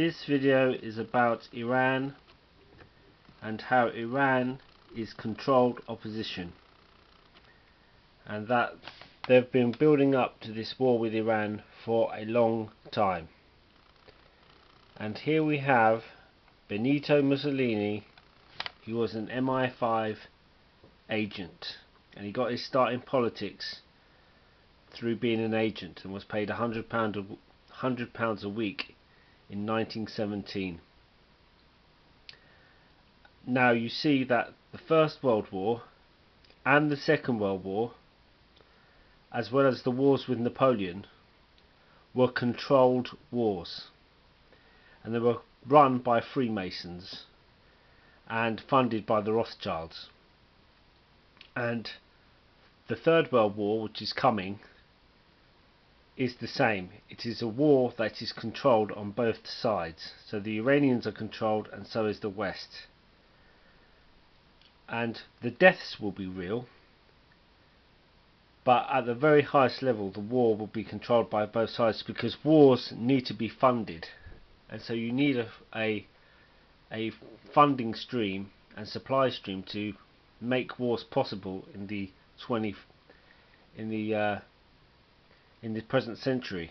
This video is about Iran and how Iran is controlled opposition, and that they've been building up to this war with Iran for a long time. And here we have Benito Mussolini. He was an MI5 agent, and he got his start in politics through being an agent, and was paid £100 a week in 1917. Now you see that the First World War and the Second World War, as well as the wars with Napoleon, were controlled wars, and they were run by Freemasons and funded by the Rothschilds. And the Third World War, which is coming, is the same. It is a war that is controlled on both sides. So the Iranians are controlled, and so is the West. And the deaths will be real, but at the very highest level the war will be controlled by both sides, because wars need to be funded, and so you need a funding stream and supply stream to make wars possible in the present century.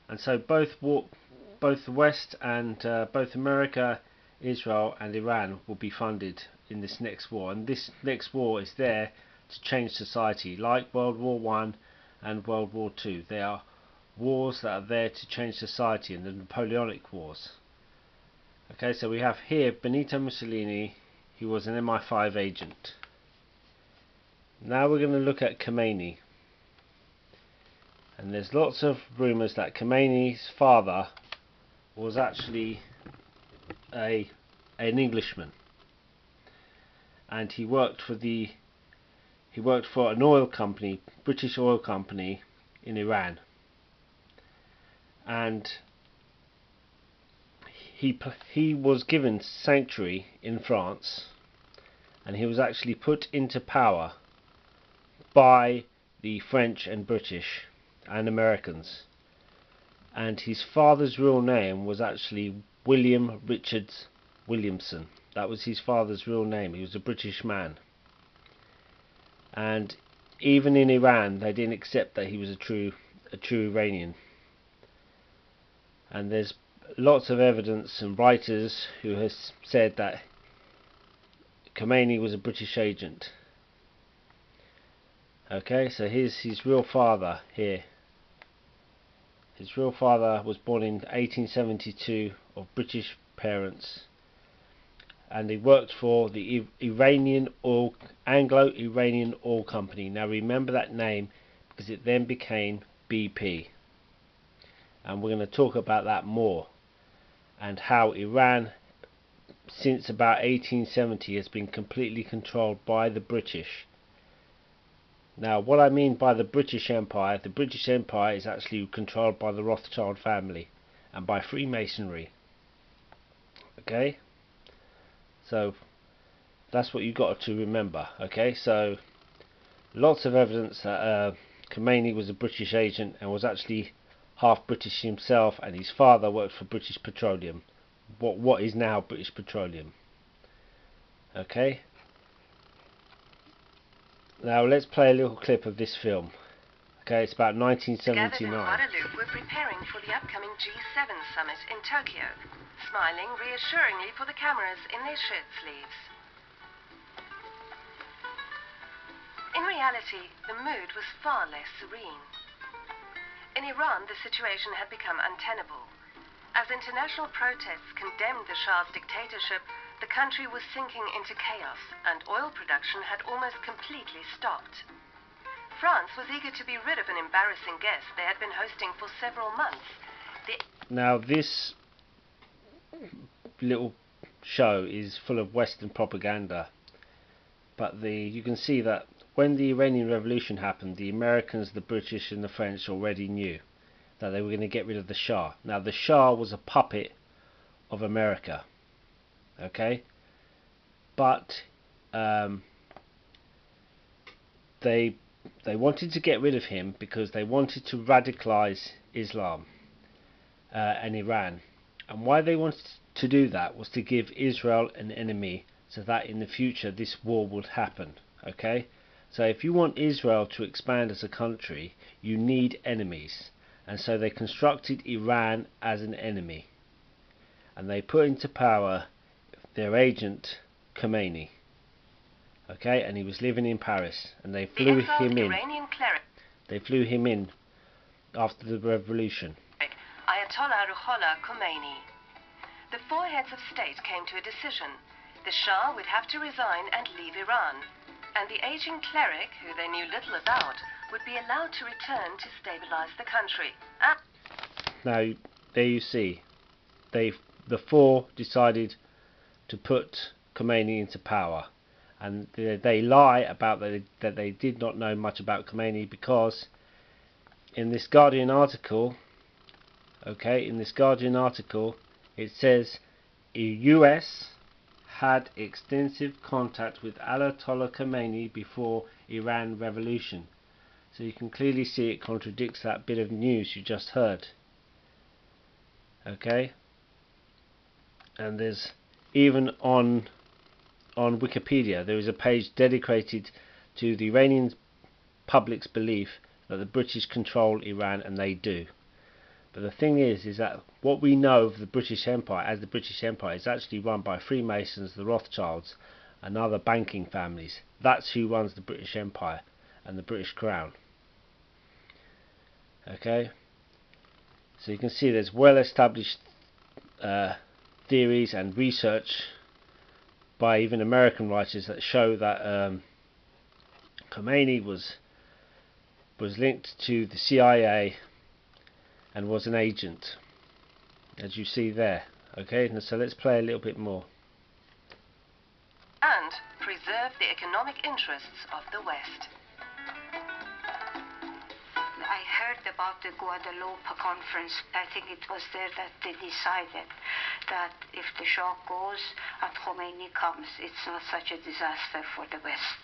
And so both the West and both America, Israel and Iran will be funded in this next war, and this next war is there to change society, like World War I and World War II. They are wars that are there to change society, in the Napoleonic Wars. Okay, so we have here Benito Mussolini. He was an MI5 agent. Now we're going to look at Khomeini. And there's lots of rumours that Khomeini's father was actually an Englishman, and he worked for an oil company, British oil company in Iran, and he was given sanctuary in France, and he was actually put into power by the French and British and Americans, and his father's real name was actually William Richards Williamson. That was his father's real name. He was a British man, and even in Iran they didn't accept that he was a true Iranian. And there's lots of evidence and writers who has said that Khomeini was a British agent. Okay, so here's his real father here. His real father was born in 1872 of British parents, and he worked for the Anglo-Iranian Oil Company. Now remember that name, because it then became BP, and we're going to talk about that more, and how Iran since about 1870 has been completely controlled by the British. Now what I mean by the British Empire is actually controlled by the Rothschild family and by Freemasonry. Okay, so that's what you got to remember. Okay, so lots of evidence that Khomeini was a British agent and was actually half British himself, and his father worked for British Petroleum, what is now British Petroleum. Okay, now let's play a little clip of this film. Okay, it's about 1979. Gathered in Guadeloupe, we're preparing for the upcoming G7 summit in Tokyo, smiling reassuringly for the cameras in their shirt sleeves. In reality, the mood was far less serene. In Iran, the situation had become untenable. As international protests condemned the Shah's dictatorship, the country was sinking into chaos, and oil production had almost completely stopped. France was eager to be rid of an embarrassing guest they had been hosting for several months. Now this little show is full of Western propaganda, but you can see that when the Iranian Revolution happened, the Americans, the British and the French already knew that they were going to get rid of the Shah. Now the Shah was a puppet of America, okay, but they wanted to get rid of him because they wanted to radicalize Islam, and Iran. And why they wanted to do that was to give Israel an enemy, so that in the future this war would happen. Okay, so if you want Israel to expand as a country, you need enemies, and so they constructed Iran as an enemy, and they put into power their agent Khomeini. Okay, and he was living in Paris, and they flew him in. They flew him in after the revolution. Ayatollah Khomeini. The four heads of state came to a decision. The Shah would have to resign and leave Iran, and the aging cleric, who they knew little about, would be allowed to return to stabilize the country. Now, there you see, the four decided to put Khomeini into power, and they lie about that they did not know much about Khomeini, because in this Guardian article, it says the US had extensive contact with Ayatollah Khomeini before Iran revolution. So you can clearly see it contradicts that bit of news you just heard. Okay, and there's even on Wikipedia there is a page dedicated to the Iranian public's belief that the British control Iran, and they do. But the thing is that what we know of the British Empire as the British Empire is actually run by Freemasons, the Rothschilds, and other banking families. That's who runs the British Empire and the British Crown. Okay, so you can see there's well established theories and research by even American writers that show that Khomeini was linked to the CIA and was an agent, as you see there. Okay, and so let's play a little bit more. And preserve the economic interests of the West. I heard about the Guadalupe conference. I think it was there that they decided that if the Shah goes and Khomeini comes, it's not such a disaster for the West.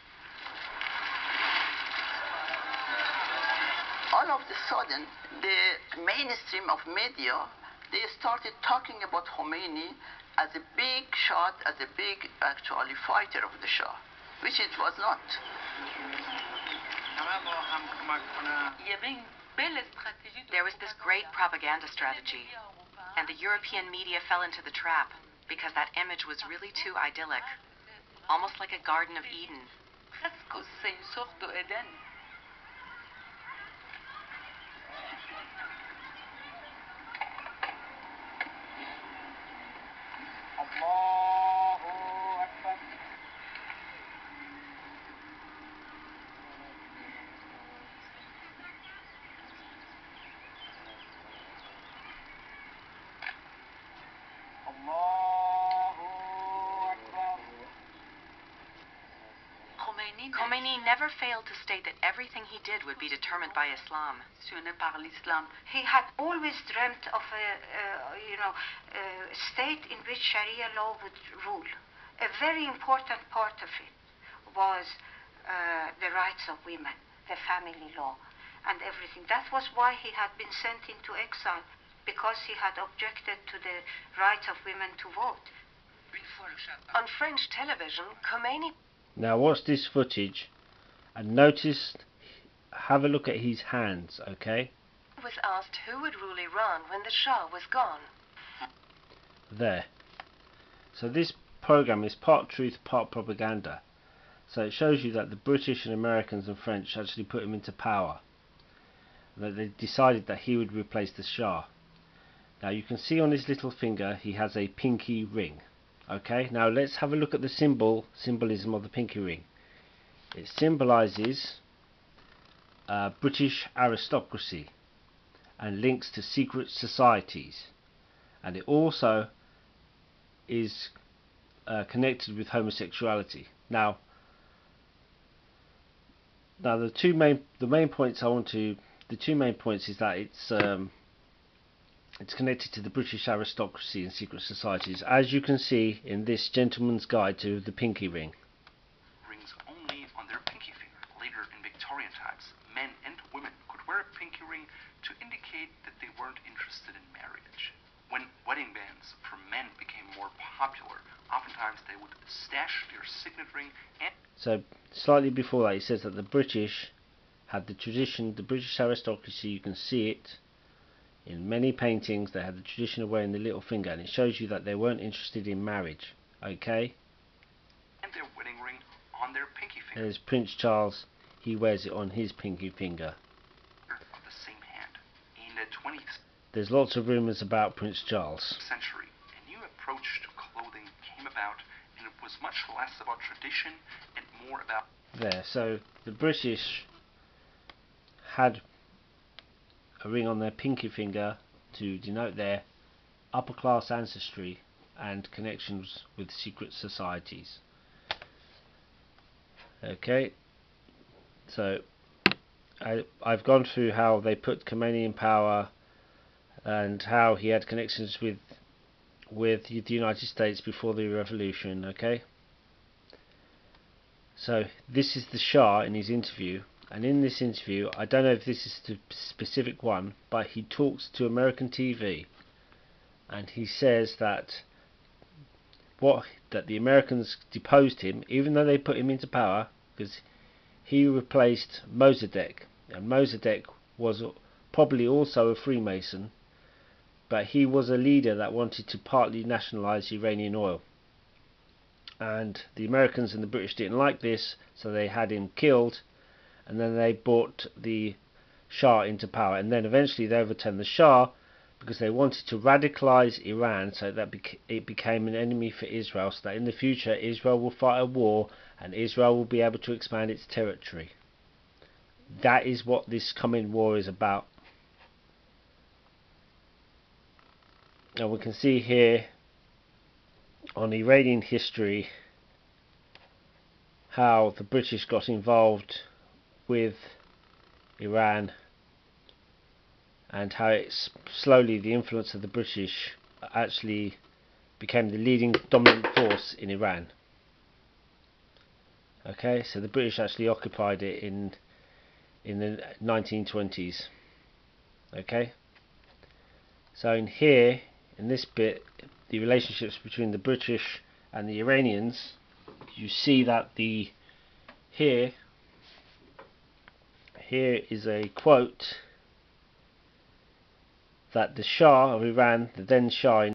All of a sudden, the mainstream of media, they started talking about Khomeini as a big shot, as a big, actually, fighter of the Shah, which it was not. There was this great propaganda strategy, and the European media fell into the trap because that image was really too idyllic, almost like a Garden of Eden. Khomeini never failed to state that everything he did would be determined by Islam. He had always dreamt of a state in which Sharia law would rule. A very important part of it was the rights of women, the family law, and everything. That was why he had been sent into exile, because he had objected to the right of women to vote. On French television, Khomeini... Now watch this footage and notice, have a look at his hands, okay? ...was asked who would rule Iran when the Shah was gone. There. So this program is part truth, part propaganda. So it shows you that the British and Americans and French actually put him into power. That they decided that he would replace the Shah. Now you can see on his little finger he has a pinky ring. Okay, now let's have a look at the symbolism of the pinky ring. It symbolizes British aristocracy and links to secret societies, and it also is connected with homosexuality. Now the two main points is that it's connected to the British aristocracy and secret societies, as you can see in this gentleman's guide to the pinky ring. Rings only on their pinky finger. Later in Victorian times, men and women could wear a pinky ring to indicate that they were weren't interested in marriage. When wedding bands for men became more popular, oftentimes they would stash their signet ring and... So, slightly before that, he says that the British had the tradition, the British aristocracy, you can see it in many paintings, they had the tradition of wearing the little finger, and it shows you that they weren't interested in marriage, okay? and their wedding ring on their pinky finger. There's Prince Charles, he wears it on his pinky finger. Of the same hand. In the 20th There's lots of rumours about Prince Charles. century, a new approach to clothing came about, and it was much less about tradition and more about... There, so the British had a ring on their pinky finger to denote their upper class ancestry and connections with secret societies. Okay, so I've gone through how they put Khomeini in power and how he had connections with the United States before the revolution. Okay, so this is the Shah in his interview, and in this interview, I don't know if this is the specific one, but he talks to American TV, and he says that the Americans deposed him, even though they put him into power, because he replaced Mossadegh, and Mossadegh was probably also a Freemason, but he was a leader that wanted to partly nationalize Iranian oil, and the Americans and the British didn't like this, so they had him killed, and then they brought the Shah into power, and then eventually they overturned the Shah because they wanted to radicalize Iran so that it became an enemy for Israel, so that in the future Israel will fight a war and Israel will be able to expand its territory. That is what this coming war is about. And we can see here on Iranian history how the British got involved with Iran, and how it's slowly the influence of the British actually became the leading dominant force in Iran. Okay, so the British actually occupied it in the 1920s. Okay, so in here, in this bit, the relationships between the British and the Iranians, you see that here is a quote that the Shah of Iran, the then Shah